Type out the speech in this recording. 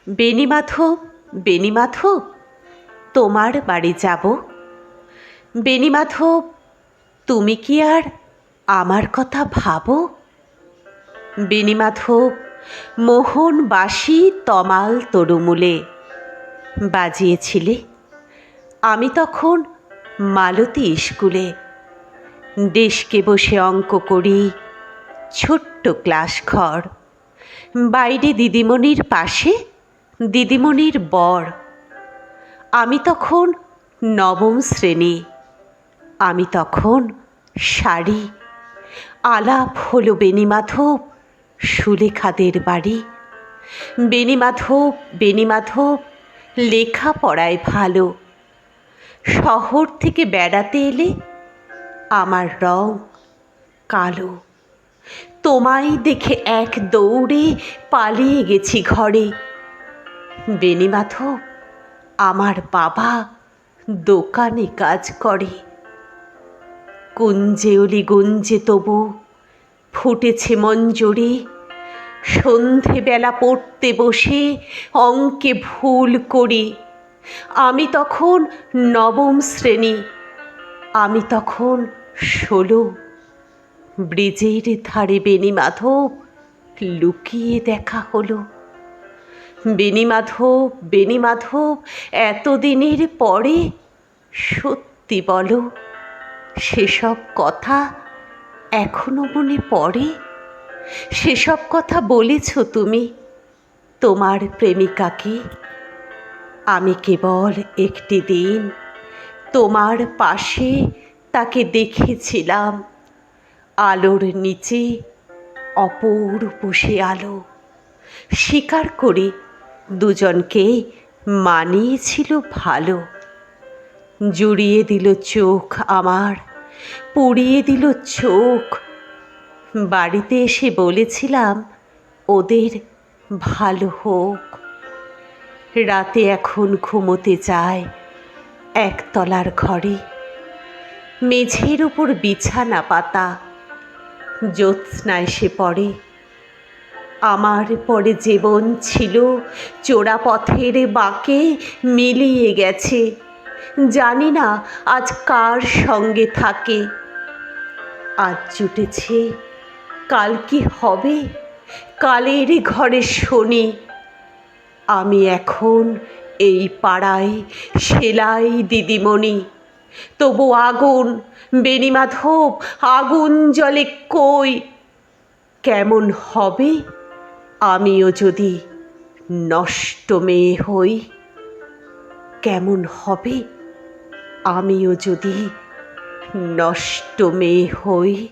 বেণীমাধব, বেণীমাধব, তোমার বাড়ি যাব। বেণীমাধব, তুমি কি আর আমার কথা ভাবো? বেণীমাধব মোহন বাঁশি তমাল তরুমূলে বাজিয়েছিলে। আমি তখন মালতী স্কুলে ডেস্কে বসে অঙ্ক করি, ছোট্ট ক্লাস ঘর, বাইরে দিদিমণির পাশে দিদিমণির বর। আমি তখন নবম শ্রেণী, আমি তখন শাড়ি। আলাপ হলো বেণীমাধব সুলেখাদের বাড়ি। বেণীমাধব, বেণীমাধব, লেখাপড়ায় ভালো। শহর থেকে বেড়াতে এলে আমার রং কালো। তোমায় দেখে এক দৌড়ে পালিয়ে গেছি ঘরে। বেণীমাধব, আমার বাবা দোকানে কাজ করে। কুঞ্জে অলি গুঞ্জে তবু ফুটেছে মঞ্জরি। সন্ধেবেলা পড়তে বসে অঙ্কে ভুল করি। আমি তখন নবম শ্রেণী, আমি তখন 16। ব্রিজের ধারে বেণীমাধব লুকিয়ে দেখা হলো। বেণীমাধব, বেণীমাধব, এতদিনের পরে সত্যি বলো, সেসব কথা এখনো মনে পড়ে? সেসব কথা বলেছ তুমি তোমার প্রেমিকাকে? আমি কেবল একটি দিন তোমার পাশে তাকে দেখেছিলাম, আলোর নিচে অপরূপ সে আলো। স্বীকার করি দুজনকে মানিয়েছিল ভালো। জুড়িয়ে দিল চোখ আমার, পুড়িয়ে দিল চোখ। বাড়িতে এসে বলেছিলাম ওদের ভালো হোক। রাতে এখন ঘুমোতে যায় একতলার ঘরে। মেঝের উপর বিছানা পাতা, জ্যোৎস্না এসে পড়ে। আমার পরে জীবন ছিল চোরা পথের বাঁকে মিলিয়ে গেছে। জানি না আজ কার সঙ্গে থাকে। আজ জুটেছে, কাল কি হবে? কালের ঘরে শনি। আমি এখন এই পাড়ায় সেলাই দিদিমণি। তবু আগুন, বেণীমাধব, আগুন জ্বলে কই। কেমন হবে আমিও যদি নষ্ট মেয়ে হই? কেমন হবে আমিও যদি নষ্ট মেয়ে হই?